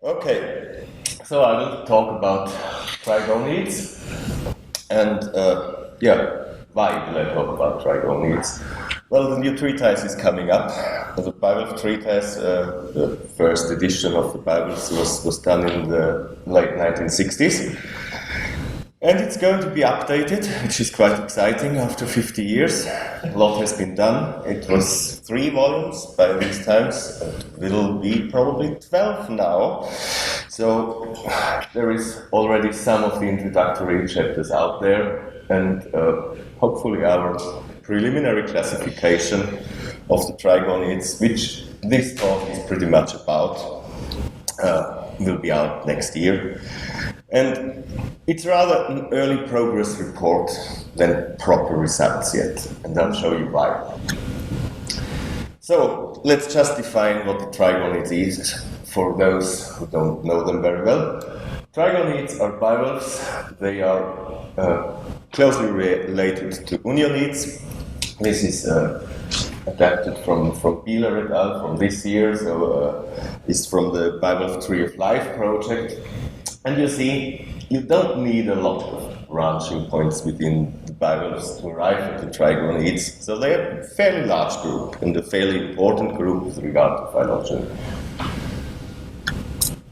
Okay, so I will talk about Trigoniids, and why will I talk about Trigoniids? Well, the new treatise is coming up. The Bible treatise, the first edition of the Bibles was done in the late 1960s. And it's going to be updated, which is quite exciting after 50 years. A lot has been done. It was 3 volumes by these times. It will be probably 12 now. So there is already some of the introductory chapters out there, and hopefully our preliminary classification of the Trigoniids, which this talk is pretty much about, will be out next year. And it's rather an early progress report than proper results yet, and I'll show you why. So let's just define what the Trigoniids is for those who don't know them very well. Trigoniids are bivalves. They are closely related to Unioniids. This is adapted from Bieler et al. From this year, so it's from the Bivalve Tree of Life project. And you see, you don't need a lot of branching points within the bivalves to arrive at the Trigoniids. So they are a fairly large group and a fairly important group with regard to phylogeny.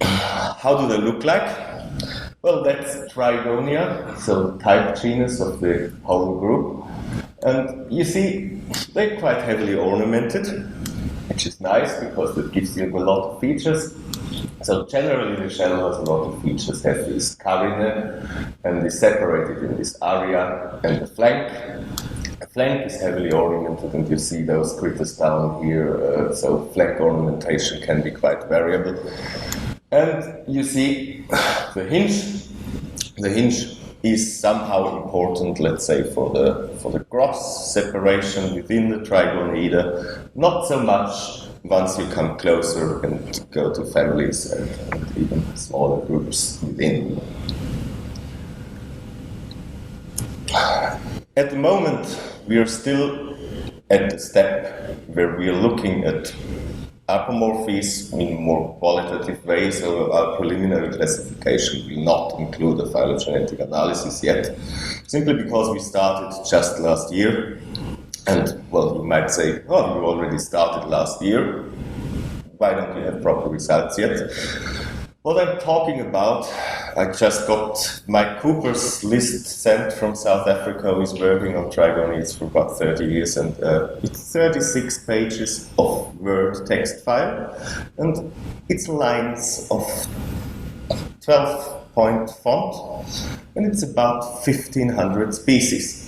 How do they look like? Well, that's Trigonia, so the type genus of the whole group. And you see, they're quite heavily ornamented, which is nice because it gives you a lot of features. So generally the shell has a lot of features, has this carine and is separated in this area and the flank. The flank is heavily ornamented, and you see those critters down here, so flank ornamentation can be quite variable. And you see the hinge. The hinge is somehow important, let's say, for the gross separation within the Trigoniida, not so much once you come closer and go to families and even smaller groups within. At the moment, we are still at the step where we are looking at apomorphies in a more qualitative way, so our preliminary classification will not include a phylogenetic analysis yet, simply because we started just last year. And, well, you might say, oh, you already started last year. Why don't you have proper results yet? What I'm talking about, I just got Mike Cooper's list sent from South Africa, who is working on Trigoniids for about 30 years, and it's 36 pages of Word text file, and it's lines of 12-point font, and it's about 1,500 species.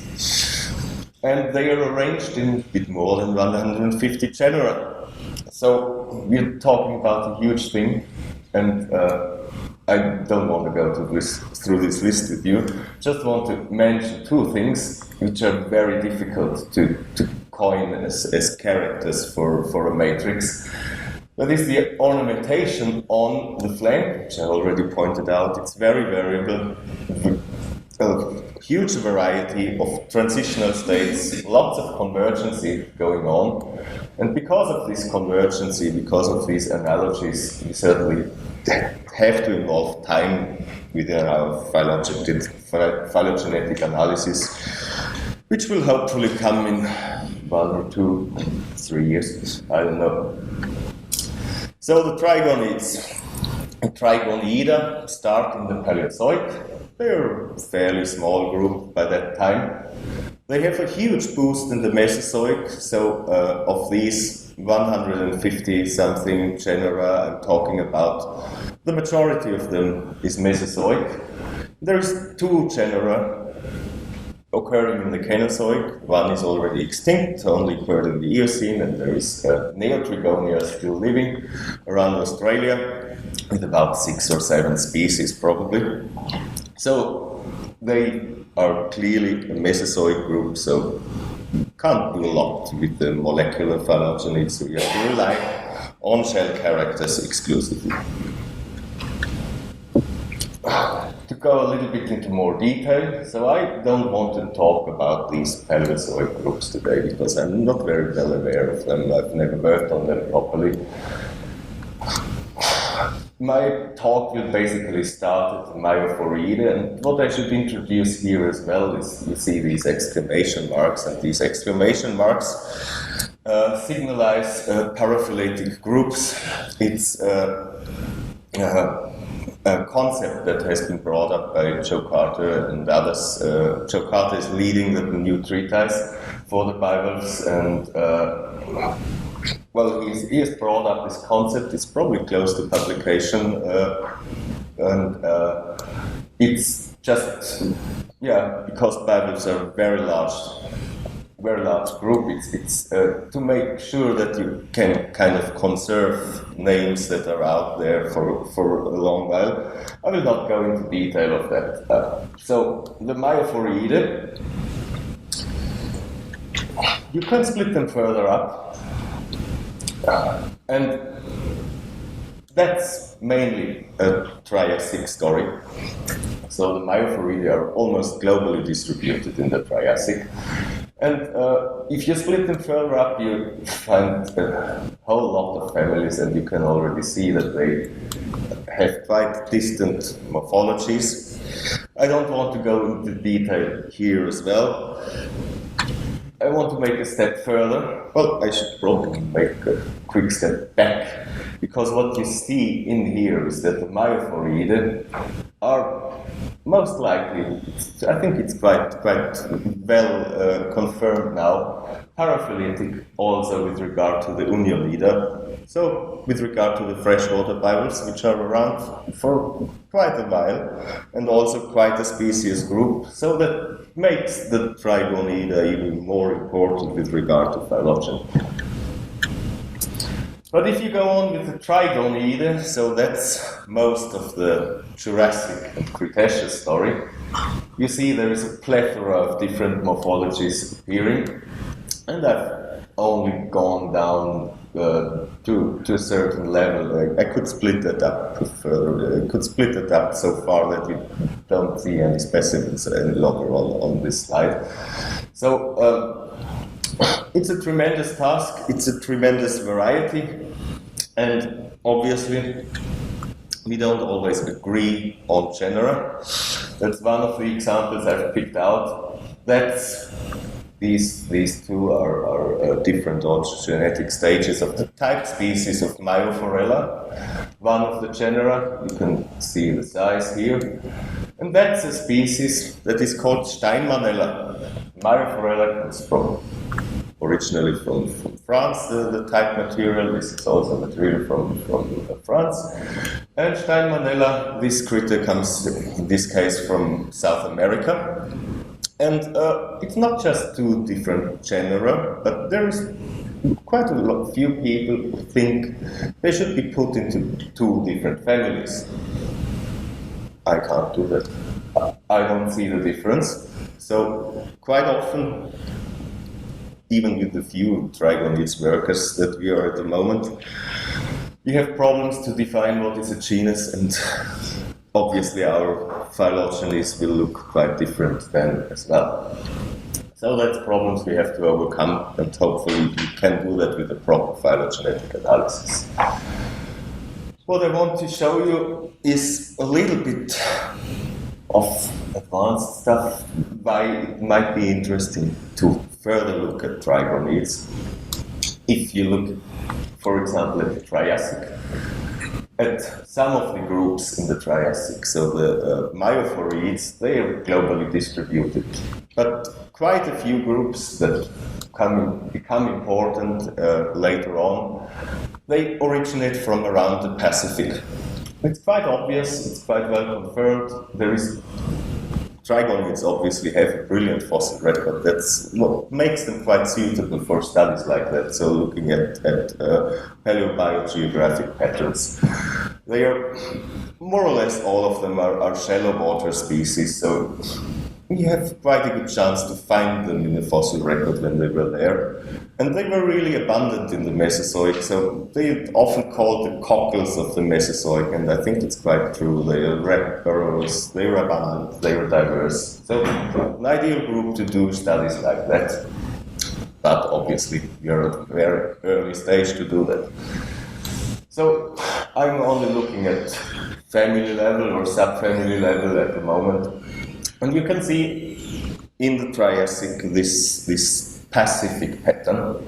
And they are arranged in a bit more than 150 genera. So we're talking about a huge thing, and I don't want to go through this list with you. Just want to mention 2 things which are very difficult to coin as characters for a matrix. That is the ornamentation on the flank, which I already pointed out. It's very variable. A huge variety of transitional states, lots of convergency going on. And because of this convergency, because of these analogies, we certainly have to involve time within our phylogenetic analysis, which will hopefully come in 1 or 2, 3 years, I don't know. So the Trigoniids, Trigoniida, start in the Paleozoic. They're a fairly small group by that time. They have a huge boost in the Mesozoic, so of these 150-something genera I'm talking about, the majority of them is Mesozoic. There's 2 genera occurring in the Cainozoic. One is already extinct, only occurred in the Eocene, and there is Neotrigonia still living around Australia, with about 6 or 7 species probably. So they are clearly a Mesozoic group, so you can't do a lot with the molecular phylogeny, so you have to rely on shell characters exclusively. To go a little bit into more detail, so I don't want to talk about these Paleozoic groups today because I'm not very well aware of them. I've never worked on them properly. my talk will basically start at Myophoridae, and what I should introduce here as well is you see these exclamation marks, and these exclamation marks signalize paraphyletic groups. It's a concept that has been brought up by Joe Carter and others. Joe Carter is leading the new treatise for the bivalves, and well, he has brought up this concept. It's probably close to publication, and it's just because bivalves are very large group. It's to make sure that you can kind of conserve names that are out there for a long while. I will not go into detail of that. So the Myophoridae, you can split them further up, and that's mainly a Triassic story. So the Myophoridae are almost globally distributed in the Triassic. And if you split them further up, you find a whole lot of families, and you can already see that they have quite distant morphologies. I don't want to go into detail here as well. I want to make a step further. Well, I should probably make a quick step back, because what you see in here is that the Myophoridae are most likely, I think it's quite well confirmed now, paraphyletic also with regard to the Unioniida. So with regard to the freshwater bivalves, which are around for quite a while, and also quite a species group, so that makes the Trigoniida even more important with regard to phylogeny. But if you go on with the Trigoniida, so that's most of the Jurassic and Cretaceous story, you see there is a plethora of different morphologies appearing, and I've only gone down to a certain level. I could split that up further. I could split it up so far that you don't see any specimens any longer on this slide. So it's a tremendous task, it's a tremendous variety, and obviously we don't always agree on genera. That's one of the examples I've picked out. That's these two are different genetic stages of the type species of Myophorella. One of the genera, you can see the size here, and that's a species that is called Steinmanella. Myophorella comes originally from France, the type material. This is also material from France. And Steinmanella, this critter comes, in this case, from South America. And it's not just two different genera, but there is quite a few people who think they should be put into two different families. I can't do that. I don't see the difference. So quite often, even with the few Trigoniid workers that we are at the moment, we have problems to define what is a genus, and obviously our phylogenies will look quite different then as well. So that's problems we have to overcome, and hopefully we can do that with a proper phylogenetic analysis. What I want to show you is a little bit of advanced stuff, why it might be interesting to further look at Trigoniids. If you look, for example, at the Triassic, at some of the groups in the Triassic, so the Myophorids, they are globally distributed, but quite a few groups that become important later on, they originate from around the Pacific. It's quite obvious, it's quite well confirmed. Trigoniids obviously have a brilliant fossil record. That's what makes them quite suitable for studies like that. So looking at paleobiogeographic patterns. They are, more or less all of them are shallow water species, so you have quite a good chance to find them in the fossil record when they were there. And they were really abundant in the Mesozoic, so they often called the cockles of the Mesozoic, and I think it's quite true. They are rapid burrows, they were abundant, they were diverse. So an ideal group to do studies like that. But obviously we are at a very early stage to do that. So I'm only looking at family level or subfamily level at the moment. And you can see in the Triassic this Pacific pattern.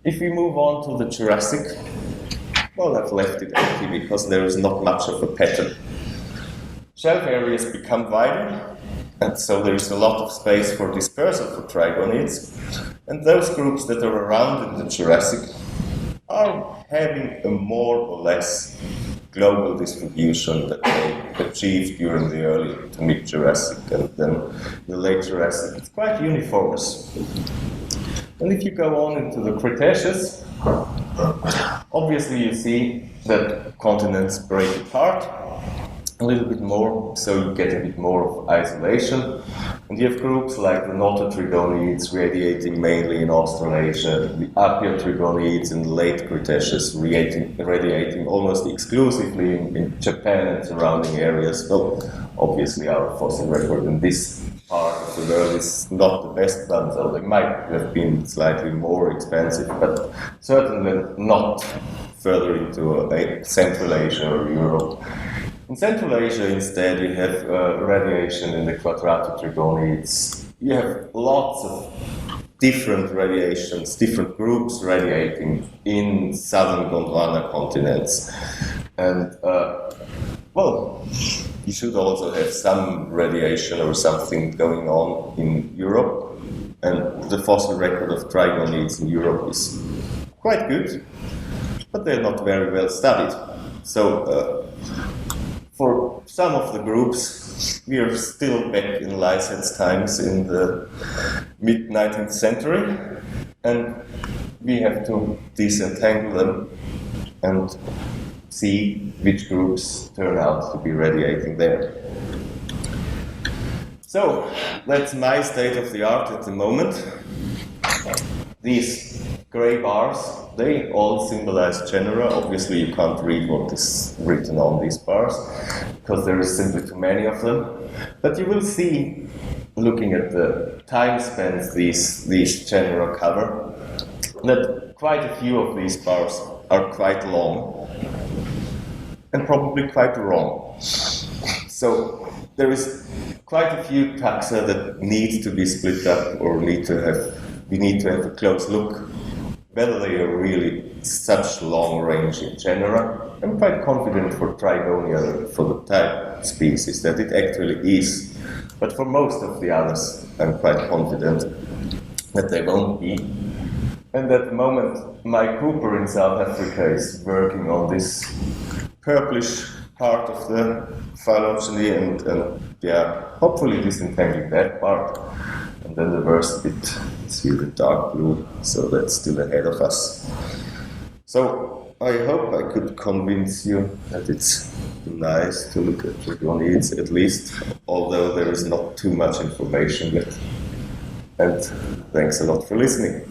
If we move on to the Jurassic, well, I've left it empty because there is not much of a pattern. Shelf areas become wider, and so there is a lot of space for dispersal for trigoniids. And those groups that are around in the Jurassic are having a more or less global distribution that they achieved during the early to mid-Jurassic, and then the late Jurassic. It's quite uniformous. And if you go on into the Cretaceous, obviously you see that continents break apart a little bit more, so you get a bit more of isolation. And you have groups like the Nototrigoniids radiating mainly in Australasia, the Apiotrigoniids in the late Cretaceous radiating almost exclusively in Japan and surrounding areas. Well, obviously our fossil record in this part of the world is not the best one, so they might have been slightly more expensive, but certainly not further into Central Asia or Europe. In Central Asia, instead, you have radiation in the Quadratotrigoniids. You have lots of different radiations, different groups radiating in southern Gondwana continents. And, well, you should also have some radiation or something going on in Europe. And the fossil record of trigoniids in Europe is quite good, but they're not very well studied. So, for some of the groups, we are still back in Lysen's times in the mid-19th century, and we have to disentangle them and see which groups turn out to be radiating there. So, that's my state of the art at the moment. These gray bars, they all symbolize genera. Obviously you can't read what is written on these bars because there is simply too many of them. But you will see, looking at the time spans these genera cover, that quite a few of these bars are quite long and probably quite wrong. So there is quite a few taxa that need to be split up or we need to have a close look whether they are really such long-ranging genera. I'm quite confident for Trigonia, for the type species, that it actually is. But for most of the others, I'm quite confident that they won't be. And at the moment, Mike Cooper in South Africa is working on this purplish part of the phylogeny and hopefully disentangling that part. And then the worst bit is here in dark blue, so that's still ahead of us. So I hope I could convince you that it's nice to look at trigoniids at least, although there is not too much information yet. And thanks a lot for listening.